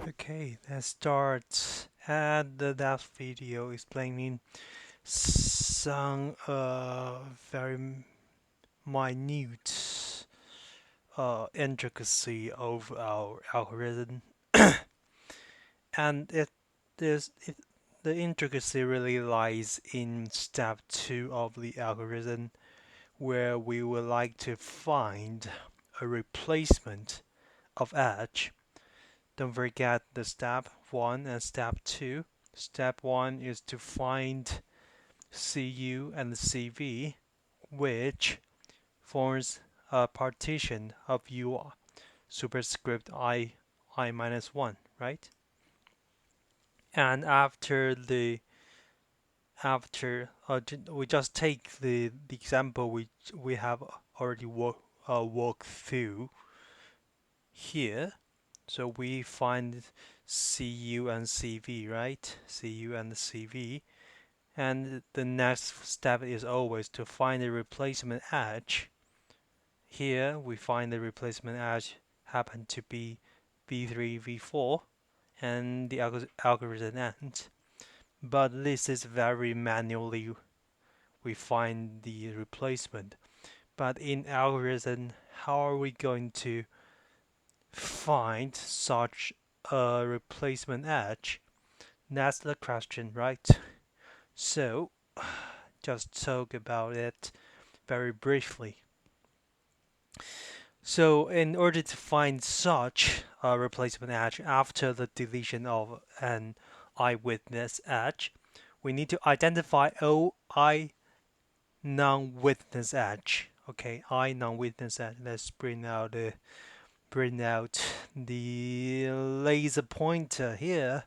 Okay, let's start at the last video explaining some very minute intricacy of our algorithm, and the intricacy really lies in step 2 of the algorithm, where we would like to find a replacement of edge. Don't forget the step 1 and step 2. Step 1 is to find CU and CV, which forms a partition of U superscript I minus 1, right? And after we just take the example we have already walked through here. So we find CU and CV, right? CU and CV. And the next step is always to find the replacement edge. Here we find the replacement edge happen to be V3, V4, and the algorithm ends. But this is very manually we find the replacement. But in algorithm, how are we going to find such a replacement edge? That's the question, right? So, just talk about it very briefly. So, in order to find such a replacement edge after the deletion of an eyewitness edge, we need to identify OI non-witness edge. Okay, I non-witness edge. Let's bring out the laser pointer here.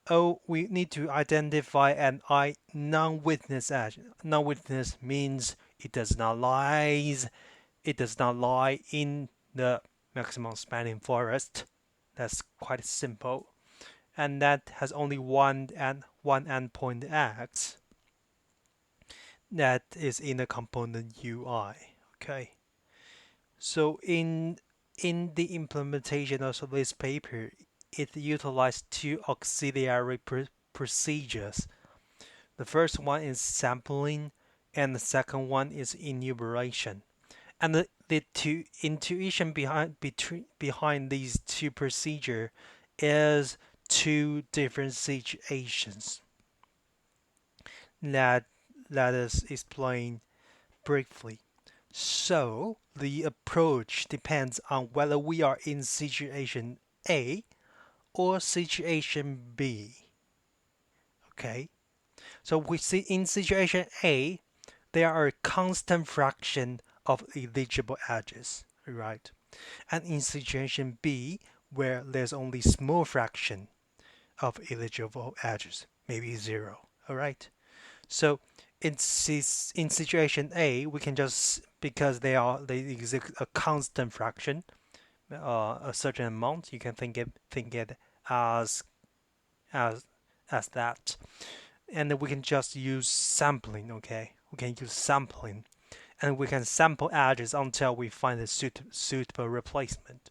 Oh, we need to identify an I non-witness edge. Non-witness means it does not lie in the maximum spanning forest. That's quite simple. And that has only one endpoint X that is in the component UI. Okay. So in the implementation of this paper, it utilized two auxiliary procedures. The first one is sampling, and the second one is enumeration. And the two intuition behind these two procedures is two different situations. Let us explain briefly. So the approach depends on whether we are in situation A or situation B. Okay, so we see in situation A there are a constant fraction of eligible edges, right? And in situation B, where there's only small fraction of eligible edges, maybe zero, all right? So in situation A, we can just, because they exist a constant fraction, a certain amount, you can think it as as as that, and then we can just use sampling. Okay, we can use sampling, and we can sample edges until we find a suitable replacement.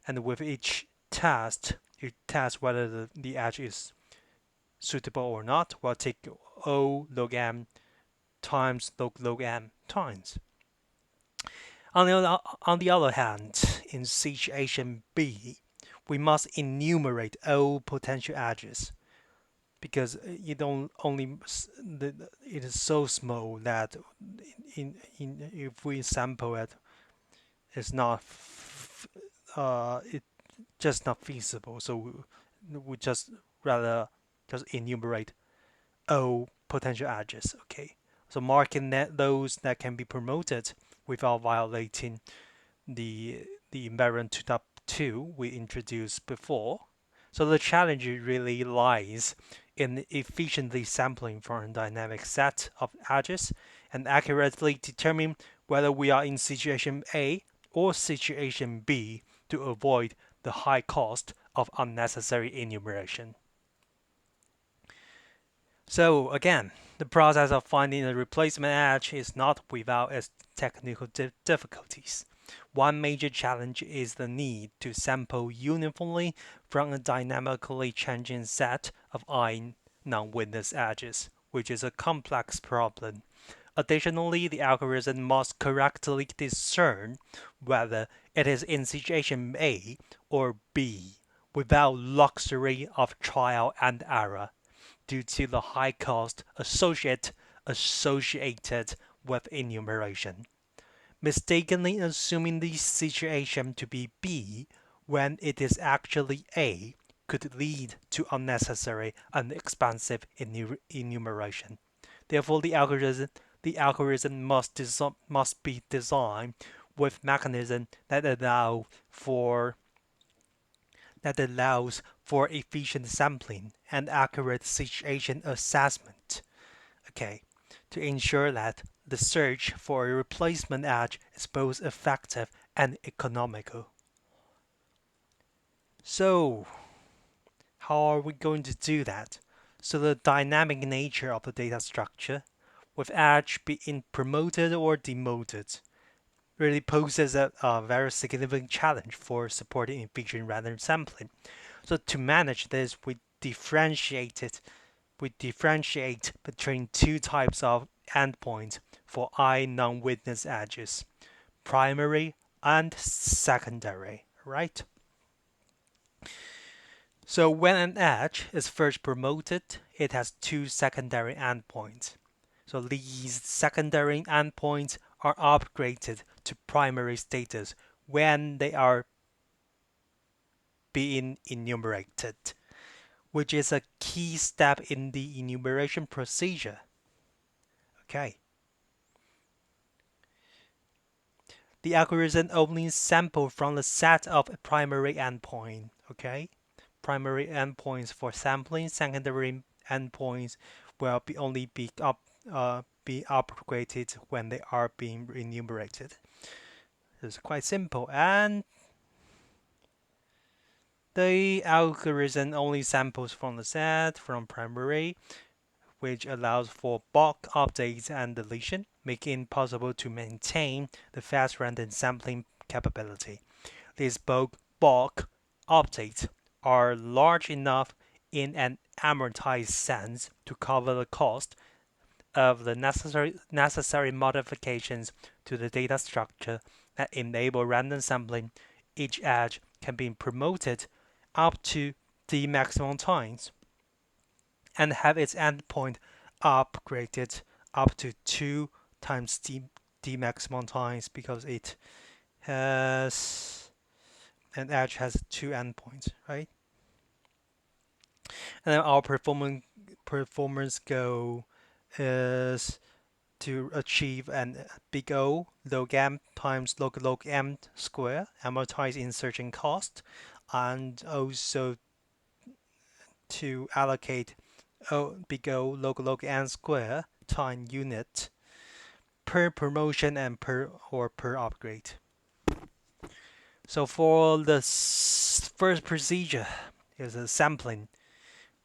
And with each test, you test whether the edge is suitable or not. We'll take O log m times log m times. On the other hand, in situation B, we must enumerate all potential edges because you don't only it is so small that if we sample it, it's not it just not feasible. So we just rather just enumerate all potential edges. Okay, so marking those that can be promoted without violating the invariant 2.2 we introduced before. So the challenge really lies in efficiently sampling for a dynamic set of edges and accurately determine whether we are in situation A or situation B to avoid the high cost of unnecessary enumeration. So again, the process of finding a replacement edge is not without its technical difficulties. One major challenge is the need to sample uniformly from a dynamically changing set of I non-witness edges, which is a complex problem. Additionally, the algorithm must correctly discern whether it is in situation A or B without luxury of trial and error due to the high cost associated with enumeration. Mistakenly assuming the situation to be B when it is actually A could lead to unnecessary and expensive enumeration. Therefore, the algorithm must be designed with mechanism that allows for efficient sampling and accurate situation assessment. Okay, to ensure that the search for a replacement edge is both effective and economical. So, how are we going to do that? So the dynamic nature of the data structure, with edge being promoted or demoted, really poses a very significant challenge for supporting efficient random sampling. So to manage this, we differentiate between two types of endpoints for I non-witness edges, primary and secondary, right? So when an edge is first promoted, it has two secondary endpoints. So these secondary endpoints are upgraded to primary status when they are being enumerated, which is a key step in the enumeration procedure. Okay. The algorithm only sample from the set of primary endpoint. Okay. Primary endpoints for sampling, secondary endpoints will be upgraded when they are being enumerated. It's quite simple, and the algorithm only samples from the set from primary, which allows for bulk updates and deletion, making it possible to maintain the fast random sampling capability. These bulk updates are large enough in an amortized sense to cover the cost of the necessary modifications to the data structure that enable random sampling. Each edge can be promoted up to the maximum times and have its endpoint upgraded up to 2 times the maximum times because it has an edge has two endpoints, right? And then our performance goal is to achieve an big O log m times log m square amortized insertion cost, and also to allocate big O log n square time unit per promotion and per upgrade. So for the first procedure is a sampling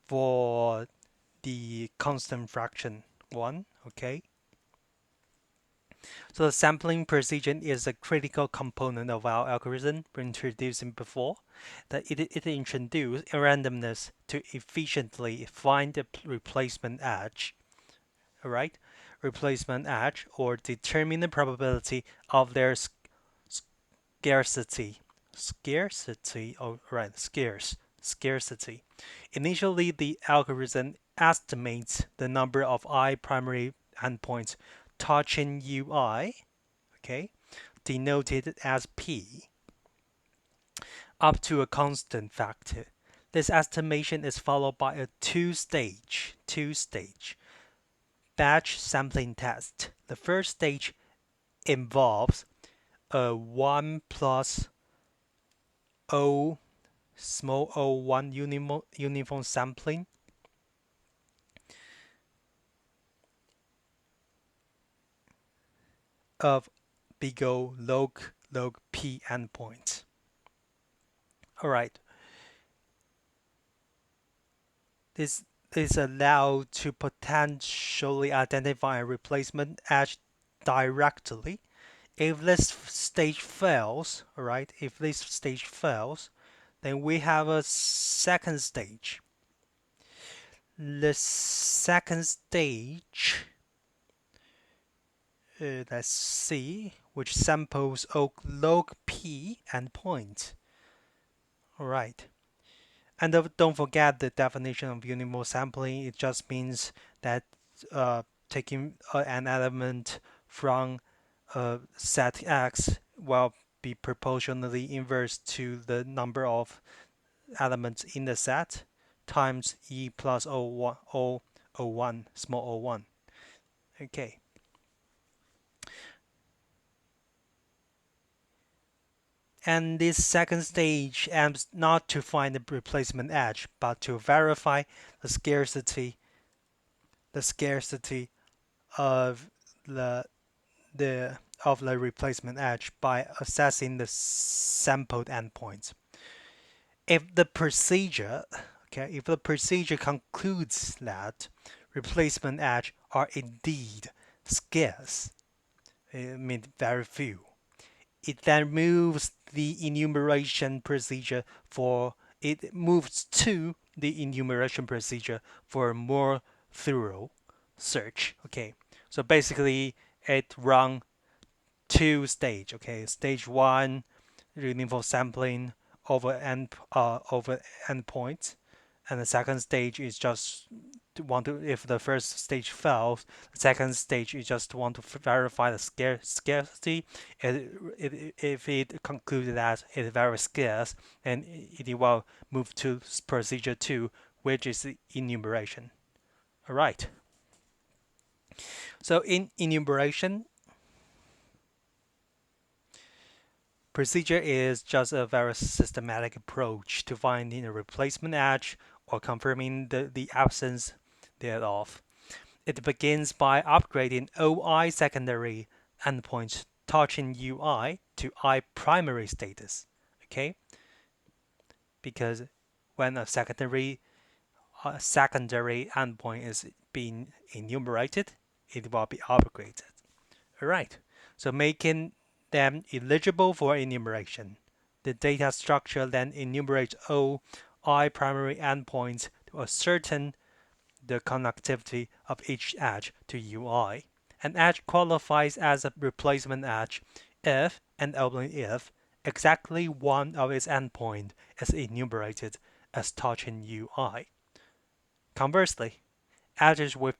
for the constant fraction 1, okay? So the sampling precision is a critical component of our algorithm we introduced before. That it introduces randomness to efficiently find the replacement edge, all right? Replacement edge or determine the probability of their scarcity. Scarcity, oh right, scarcity. Initially, the algorithm estimates the number of I primary endpoints touching UI, okay, denoted as P, up to a constant factor. This estimation is followed by a two-stage batch sampling test. The first stage involves a 1 plus O small o1 uniform sampling of big O log P endpoints. All right. This is allowed to potentially identify a replacement edge directly if this stage fails, all right, if this stage fails, then we have a second stage. The second stage, let's see, which samples log p endpoint. All right. And don't forget the definition of uniform sampling. It just means that taking an element from set X will be proportionally inverse to the number of elements in the set times E plus O1, O1, small o1. Okay. And this second stage aims not to find the replacement edge, but to verify the scarcity of the the replacement edge by assessing the sampled endpoints. If the procedure concludes that replacement edge are indeed scarce, it means very few, it then moves the enumeration procedure for it moves to the enumeration procedure for a more thorough search. Okay, so basically it runs two stage. Okay, stage one, uniform sampling over endpoints, and the second stage is just to want to if the first stage fails, the second stage is just want to verify the scarcity. If it concludes that it is very scarce, then it will move to procedure two, which is the enumeration. All right. So in enumeration, procedure is just a very systematic approach to finding a replacement edge or confirming the absence thereof. It begins by upgrading OI secondary endpoints touching UI to I primary status. Okay, because when a secondary endpoint is being enumerated, it will be upgraded. All right, so making them eligible for enumeration. The data structure then enumerates all I primary endpoints to ascertain the connectivity of each edge to UI. An edge qualifies as a replacement edge if and only if exactly one of its endpoints is enumerated as touching UI. Conversely, edges with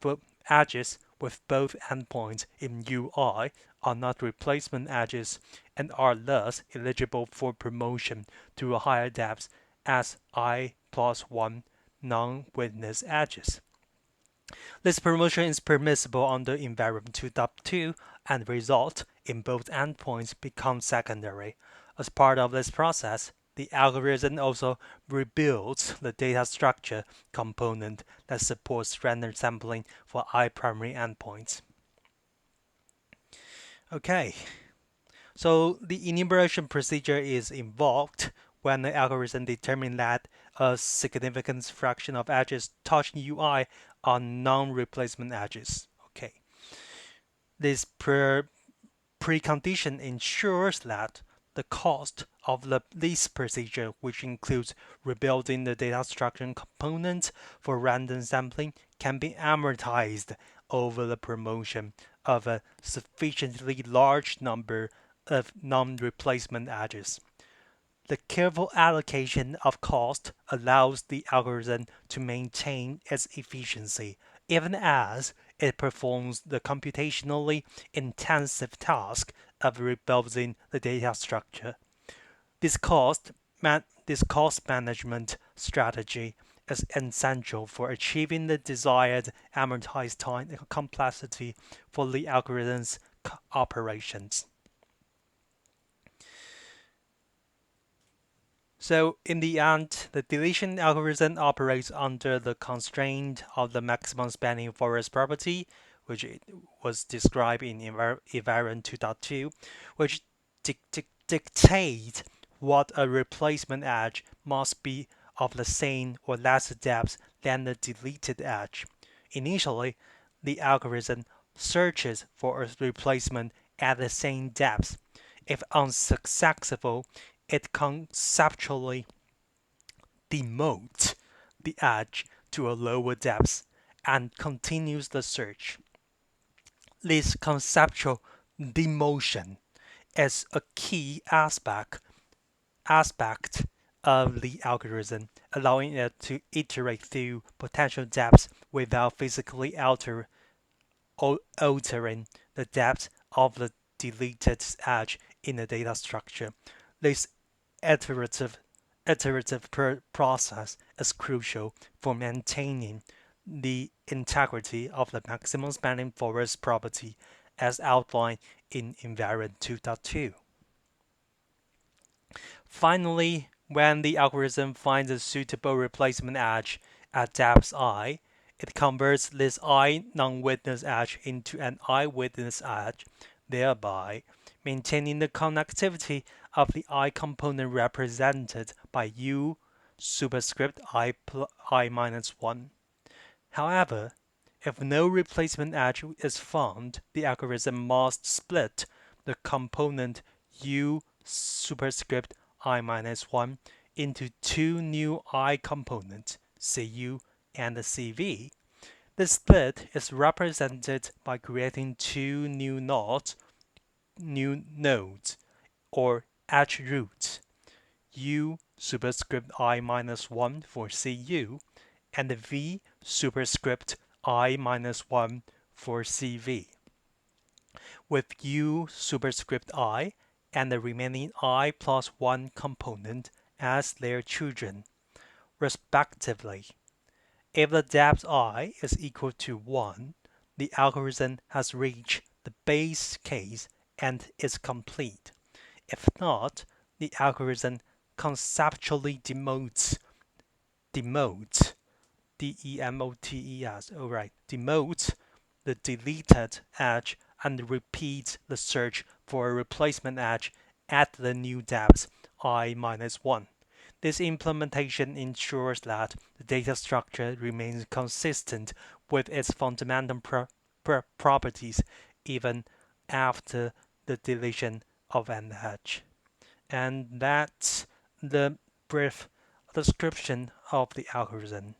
both endpoints in UI are not replacement edges and are thus eligible for promotion to a higher depth as I plus 1 non-witness edges. This promotion is permissible under environment 2.2 and results in both endpoints become secondary. As part of this process, the algorithm also rebuilds the data structure component that supports random sampling for I primary endpoints. Okay, so the enumeration procedure is invoked when the algorithm determines that a significant fraction of edges touching UI are non-replacement edges. Okay, this precondition ensures that the cost of this procedure, which includes rebuilding the data structure component for random sampling, can be amortized over the promotion of a sufficiently large number of non-replacement edges. The careful allocation of cost allows the algorithm to maintain its efficiency, even as it performs the computationally intensive task of rebuilding the data structure. This cost management strategy is essential for achieving the desired amortized time and complexity for the algorithm's operations. So in the end, the deletion algorithm operates under the constraint of the maximum spanning forest property, which was described in invariant 2.2, which dictates what a replacement edge must be of the same or lesser depth than the deleted edge. Initially, the algorithm searches for a replacement at the same depth. If unsuccessful, it conceptually demotes the edge to a lower depth and continues the search. This conceptual demotion is a key aspect of the algorithm, allowing it to iterate through potential depths without physically altering the depth of the deleted edge in the data structure. This iterative process is crucial for maintaining the integrity of the maximum spanning forest property as outlined in invariant 2.2. Finally, when the algorithm finds a suitable replacement edge at depth I, it converts this I non-witness edge into an I-witness edge, thereby maintaining the connectivity of the I component represented by U superscript I minus 1. However, if no replacement edge is found, the algorithm must split the component U superscript I minus 1 into two new I components, Cu and Cv. The split is represented by creating two new nodes or edge roots, U superscript I minus 1 for Cu and V superscript I minus 1 for Cv, with U superscript I and the remaining I plus 1 component as their children, respectively. If the depth I is equal to 1, the algorithm has reached the base case and is complete. If not, the algorithm conceptually demotes demotes the deleted edge and repeats the search for a replacement edge at the new depth I minus 1. This implementation ensures that the data structure remains consistent with its fundamental properties even after the deletion of an edge. And that's the brief description of the algorithm.